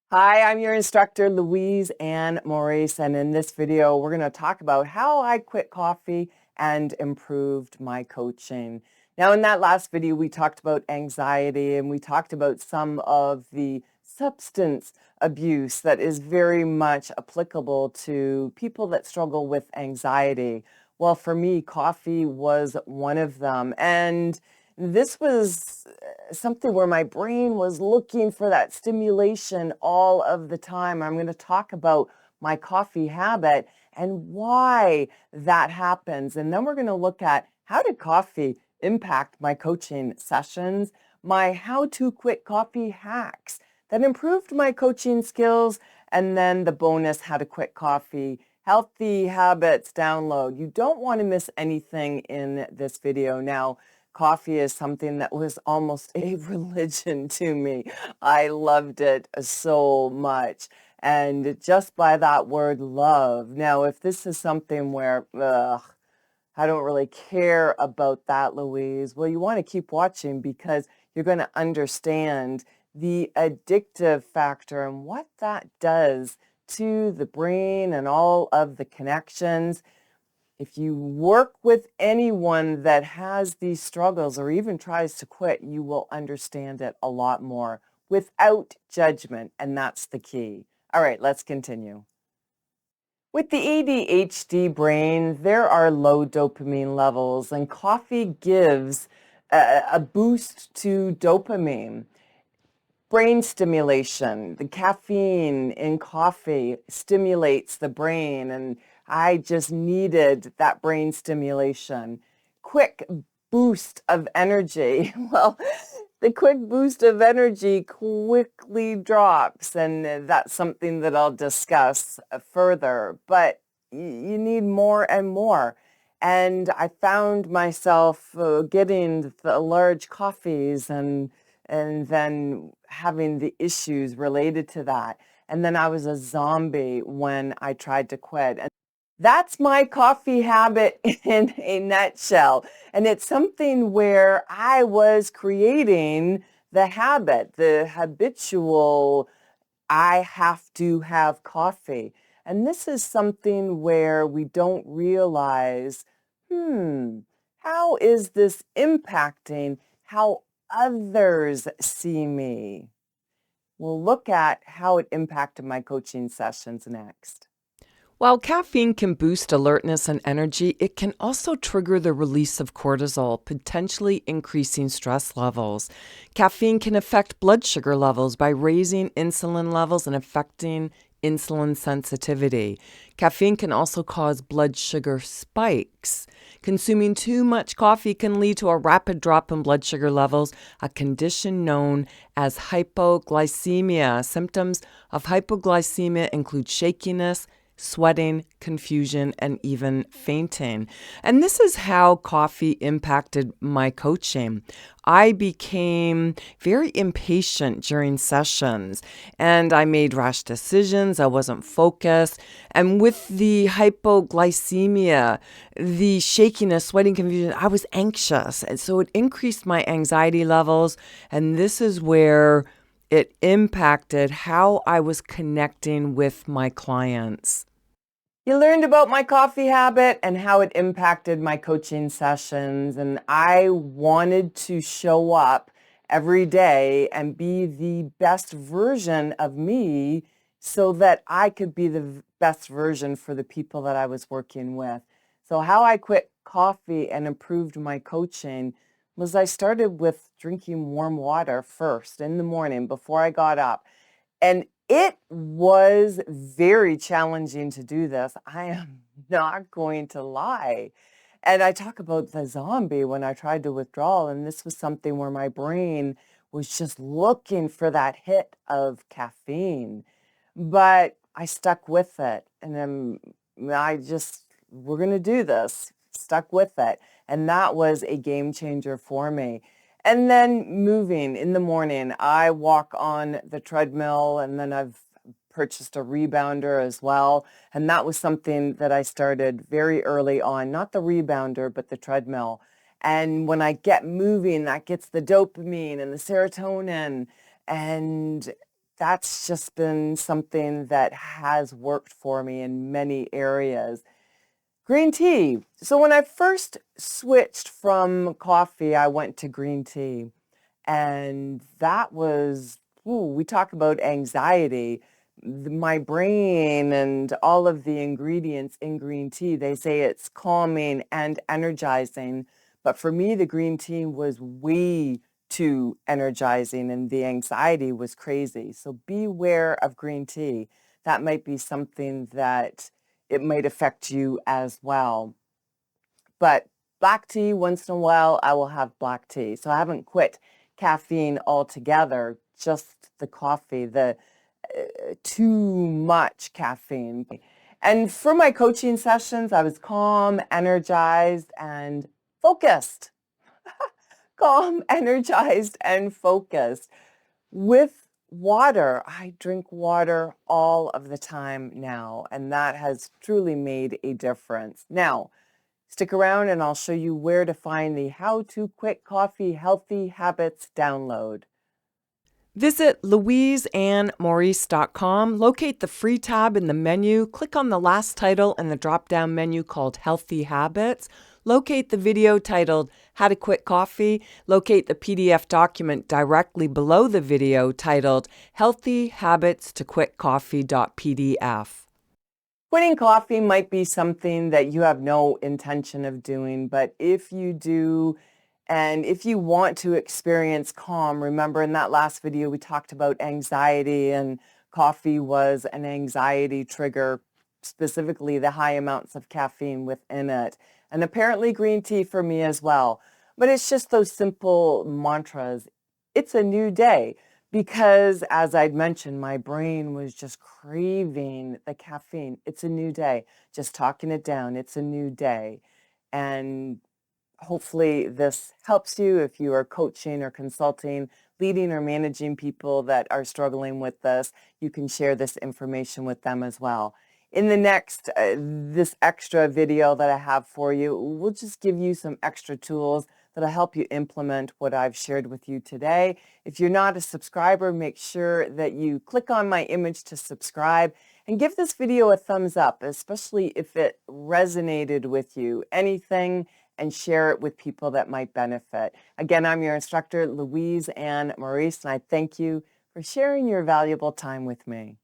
Hi, I'm your instructor, Louise and Maurice, and in this video, we're going to talk about how I quit coffee and improved my coaching. Now, in that last video, we talked about anxiety and we talked about some of the substance abuse that is very much applicable to people that struggle with anxiety. Well, for me, coffee was one of them. And this was something where my brain was looking for that stimulation all of the time. I'm going to talk about my coffee habit and why that happens. And then we're going to look at how did coffee impact my coaching sessions, my how to quit coffee hacks that improved my coaching skills, and then the bonus how to quit coffee healthy habits download. You don't want to miss anything in this video. Now, coffee is something that was almost a religion to me. I loved it so much. And just by that word love. Now, if this is something where, I don't really care about that, Louise, well, you want to keep watching because you're going to understand the addictive factor and what that does to the brain and all of the connections. If you work with anyone that has these struggles or even tries to quit, you will understand it a lot more without judgment, and that's the key. All right, let's continue. With the ADHD brain, there are low dopamine levels, and coffee gives a boost to dopamine. Brain stimulation. The caffeine in coffee stimulates the brain, and I just needed that brain stimulation. Quick boost of energy. Well, the quick boost of energy quickly drops, and that's something that I'll discuss further. But you need more and more. And I found myself getting the large coffees and then having the issues related to that. And then I was a zombie when I tried to quit. And that's my coffee habit in a nutshell. And it's something where I was creating the habit, the habitual, I have to have coffee. And this is something where we don't realize, how is this impacting how others see me? We'll look at how it impacted my coaching sessions next. While caffeine can boost alertness and energy, it can also trigger the release of cortisol, potentially increasing stress levels. Caffeine can affect blood sugar levels by raising insulin levels and affecting insulin sensitivity. Caffeine can also cause blood sugar spikes. Consuming too much coffee can lead to a rapid drop in blood sugar levels, a condition known as hypoglycemia. Symptoms of hypoglycemia include shakiness, sweating, confusion, and even fainting. And this is how coffee impacted my coaching. I became very impatient during sessions and I made rash decisions. I wasn't focused. And with the hypoglycemia, the shakiness, sweating, confusion, I was anxious. And so it increased my anxiety levels. And this is where it impacted how I was connecting with my clients. You learned about my coffee habit and how it impacted my coaching sessions. And I wanted to show up every day and be the best version of me so that I could be the best version for the people that I was working with. So how I quit coffee and improved my coaching was I started with drinking warm water first in the morning before I got up. And it was very challenging to do this. I am not going to lie. And I talk about the zombie when I tried to withdraw, and this was something where my brain was just looking for that hit of caffeine. But I stuck with it, and then we're going to do this, stuck with it. And that was a game changer for me. And then moving in the morning, I walk on the treadmill and then I've purchased a rebounder as well. And that was something that I started very early on, not the rebounder, but the treadmill. And when I get moving, that gets the dopamine and the serotonin. And that's just been something that has worked for me in many areas. Green tea. So when I first switched from coffee, I went to green tea. And that was, we talk about anxiety. My brain and all of the ingredients in green tea, they say it's calming and energizing. But for me, the green tea was way too energizing and the anxiety was crazy. So beware of green tea. That might be something that it might affect you as well. But black tea, once in a while, I will have black tea. So I haven't quit caffeine altogether, just the coffee, the too much caffeine. And for my coaching sessions, I was calm, energized, and focused. Calm, energized, and focused. With water, I drink water all of the time now, and that has truly made a difference. Now, stick around and I'll show you where to find the How to Quit Coffee Healthy Habits download. Visit louiseandmaurice.com, locate the free tab in the menu, click on the last title in the drop-down menu called Healthy Habits, locate the video titled How to Quit Coffee, locate the PDF document directly below the video titled Healthy Habits to Quit Coffee.pdf. Quitting coffee might be something that you have no intention of doing, but if you do, and if you want to experience calm, remember in that last video we talked about anxiety, and coffee was an anxiety trigger, specifically the high amounts of caffeine within it. And apparently green tea for me as well. But it's just those simple mantras. It's a new day. Because as I'd mentioned, my brain was just craving the caffeine. It's a new day. Just talking it down. It's a new day. And hopefully this helps you if you are coaching or consulting, leading or managing people that are struggling with this. You can share this information with them as well. In the next, this extra video that I have for you, we'll just give you some extra tools that'll help you implement what I've shared with you today. If you're not a subscriber, make sure that you click on my image to subscribe and give this video a thumbs up, especially if it resonated with you, anything, and share it with people that might benefit. Again, I'm your instructor, Louise and Maurice, and I thank you for sharing your valuable time with me.